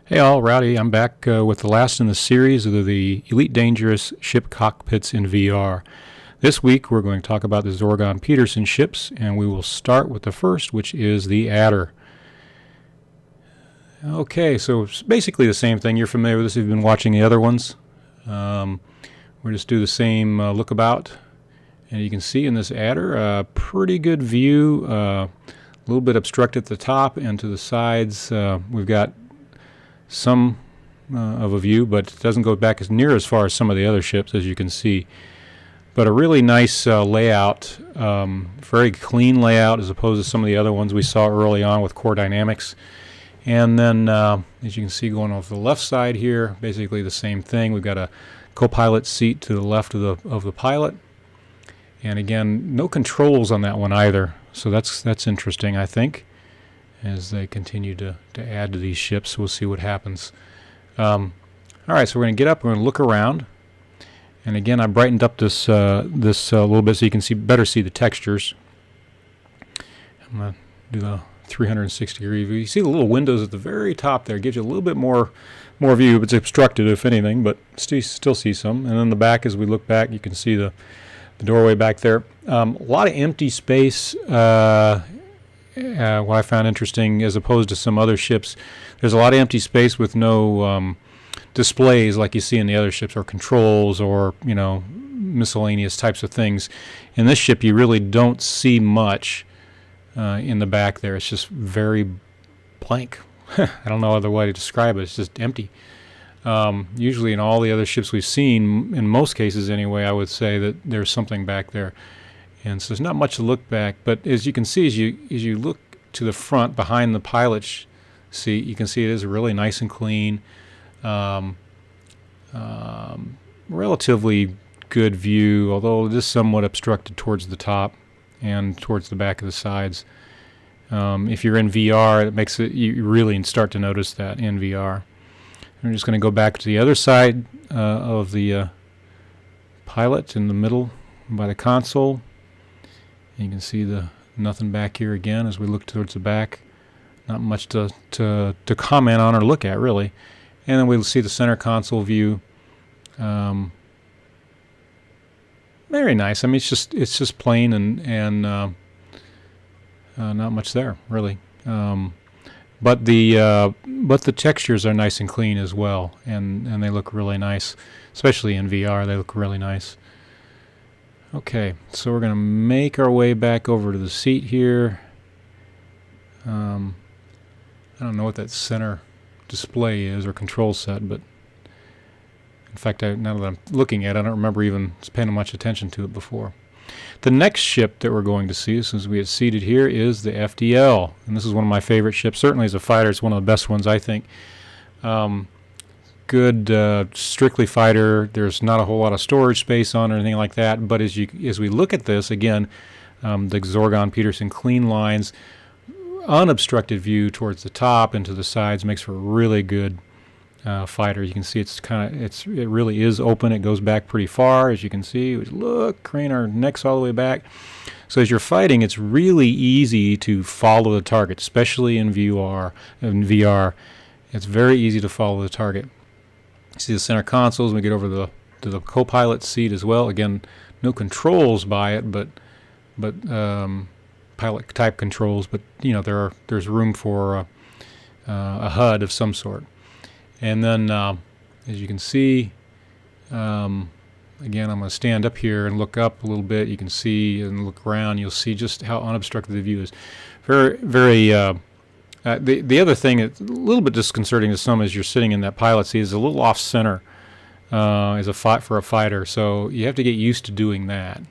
Hey all, Rowdy. I'm back with the last in the series of the Elite Dangerous Ship Cockpits in VR. This week we're going to talk about the Zorgon Peterson ships, and we will start with the first, which is the Adder. Okay, so it's basically the same thing. You're familiar with this if you've been watching the other ones. We'll just do the same lookabout. And you can see in this Adder a pretty good view, a little bit obstructed at the top and to the sides. We've got some of a view, but it doesn't go back as near as far as some of the other ships, as you can see. But a really nice layout, very clean layout as opposed to some of the other ones we saw early on with core dynamics. And then, as you can see, going off the left side here, basically the same thing. We've got a co-pilot seat to the left of the pilot, and again, no controls on that one either. So that's interesting, I think. As they continue to add to these ships, we'll see what happens. All right, so we're going to get up, we're going to look around, and again, I brightened up this a little bit so you can better see the textures. I'm going to do the 360-degree view. You see the little windows at the very top there. It gives you a little bit more view. It's obstructed, if anything, but still see some. And then the back, as we look back, you can see the doorway back there. A lot of empty space. What I found interesting, as opposed to some other ships, there's a lot of empty space with no displays like you see in the other ships, or controls, or miscellaneous types of things. In this ship, you really don't see much in the back there. It's just very blank. I don't know other way to describe it. It's just empty. Usually in all the other ships we've seen, in most cases anyway, I would say that there's something back there. And so there's not much to look back, but as you can see, as you look to the front behind the pilot's seat, you can see it is really nice and clean. Relatively good view, although it is somewhat obstructed towards the top and towards the back of the sides. If you're in VR, it makes it, you really start to notice that in VR. I'm just going to go back to the other side of the pilot in the middle by the console. You can see nothing back here again as we look towards the back. Not much to comment on or look at, really. And then we'll see the center console view. Very nice. I mean, it's just plain and not much there, really. But the textures are nice and clean as well, and they look really nice, especially in VR. They look really nice. Okay, so we're going to make our way back over to the seat here. I don't know what that center display is or control set, but in fact, now that I'm looking at it, I don't remember even paying much attention to it before. The next ship that we're going to see, since we had seated here, is the FDL, and this is one of my favorite ships. Certainly as a fighter, it's one of the best ones, I think. Good, strictly fighter. There's not a whole lot of storage space on or anything like that. But as we look at this again, the Zorgon Peterson clean lines, unobstructed view towards the top and to the sides makes for a really good fighter. You can see it really is open. It goes back pretty far, as you can see. Look, crane our necks all the way back. So as you're fighting, it's really easy to follow the target, especially in VR. It's very easy to follow the target. See the center consoles. We get over to the co-pilot seat as well. Again, no controls by it, but pilot type controls. But there's room for a HUD of some sort. And then, as you can see, again, I'm going to stand up here and look up a little bit. You can see and look around. You'll see just how unobstructed the view is. Very, very. The other thing that's a little bit disconcerting to some as you're sitting in that pilot seat is a little off center for a fighter, so you have to get used to doing that.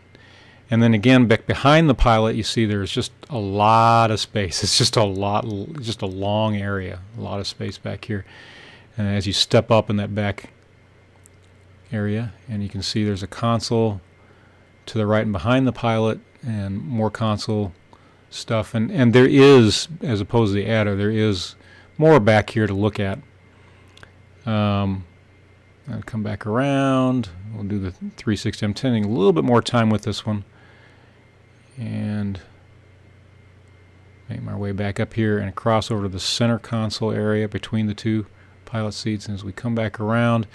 And then again, back behind the pilot, you see there's just a lot of space. It's just a long area, a lot of space back here. And as you step up in that back area, and you can see there's a console to the right and behind the pilot, and more console stuff, and there is, as opposed to the Adder, there is more back here to look at. I'll come back around. We'll do the 360. I'm taking a little bit more time with this one, and make my way back up here and across over to the center console area between the two pilot seats. And as we come back around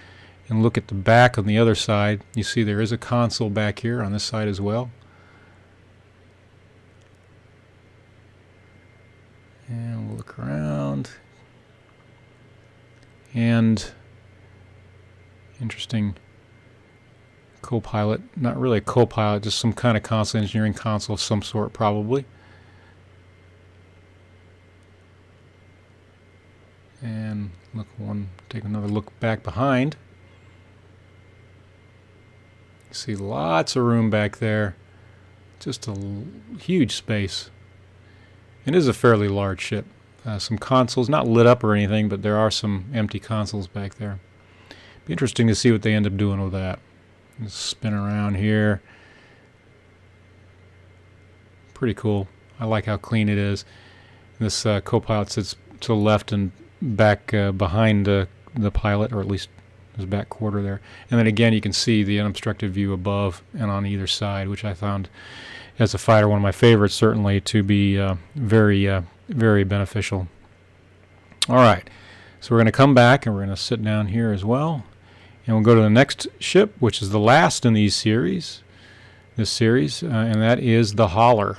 and look at the back on the other side, you see there is a console back here on this side as well. And we'll look around. And interesting co-pilot, not really a co-pilot, just some kind of console, engineering console of some sort probably. And take another look back behind. You see lots of room back there. Just a huge space. It is a fairly large ship. Some consoles, not lit up or anything, but there are some empty consoles back there. Be interesting to see what they end up doing with that. Just spin around here. Pretty cool. I like how clean it is. This co-pilot sits to the left and back behind the pilot, or at least his back quarter there. And then again, you can see the unobstructed view above and on either side, which I found, as a fighter, one of my favorites, certainly, to be very beneficial. All right, so we're going to come back and we're going to sit down here as well, and we'll go to the next ship, which is the last in this series, and that is the Hauler.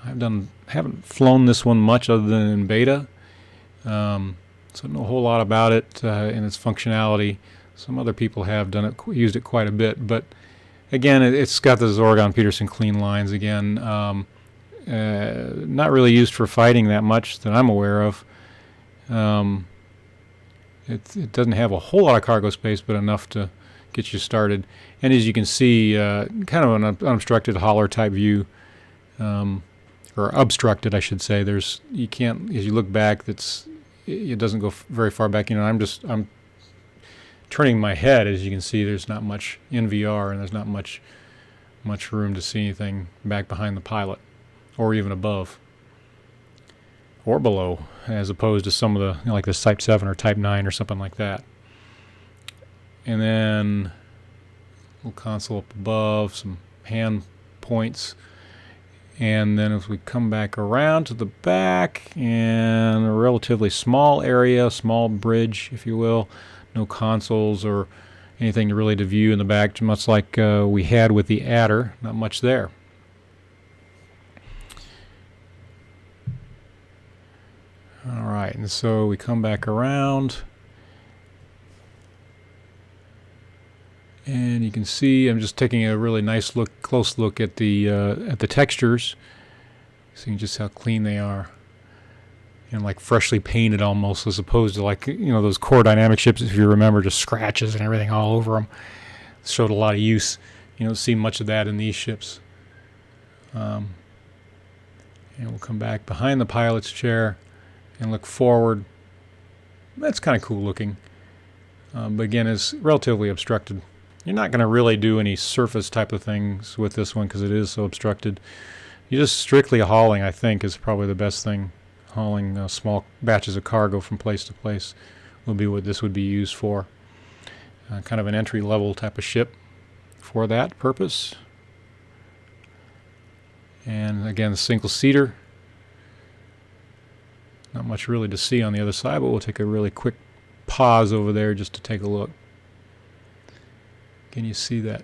Haven't flown this one much other than in beta, so I know a whole lot about it and its functionality. Some other people have used it quite a bit, but again, it's got the Zorgon Peterson clean lines again. Not really used for fighting that much that I'm aware of. It doesn't have a whole lot of cargo space, but enough to get you started. And as you can see, kind of an unobstructed Hauler type view, or obstructed, I should say. You can't, as you look back, it doesn't go very far back. I'm turning my head, as you can see. There's not much in VR, and there's not much room to see anything back behind the pilot, or even above or below, as opposed to some of the, like this Type 7 or Type 9 or something like that. And then a little console up above, some hand points. And then as we come back around to the back, and a relatively small area, small bridge, if you will, no consoles or anything really to view in the back, much like we had with the Adder, not much there. All right, and so we come back around, and you can see I'm just taking a really nice close look at the textures, seeing just how clean they are, and like freshly painted almost, as opposed to, like, those core dynamic ships, if you remember, just scratches and everything all over them. Showed a lot of use. You don't see much of that in these ships. And we'll come back behind the pilot's chair and look forward. That's kind of cool looking, but again, it's relatively obstructed. You're not going to really do any surface type of things with this one because it is so obstructed. You just strictly hauling, I think, is probably the best thing. Hauling small batches of cargo from place to place would be what this would be used for. Kind of an entry-level type of ship for that purpose. And again, the single-seater. Not much really to see on the other side, but we'll take a really quick pause over there just to take a look. Can you see that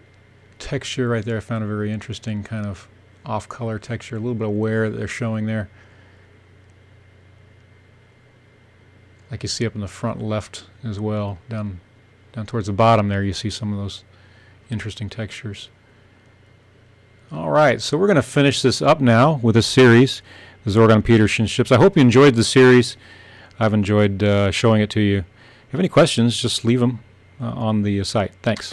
texture right there? I found a very interesting kind of off-color texture, a little bit of wear that they're showing there. Like you see up in the front left as well, down towards the bottom there, you see some of those interesting textures. All right, so we're going to finish this up now with a series, the Zorgon Peterson ships. I hope you enjoyed the series. I've enjoyed showing it to you. If you have any questions, just leave them on the site. Thanks.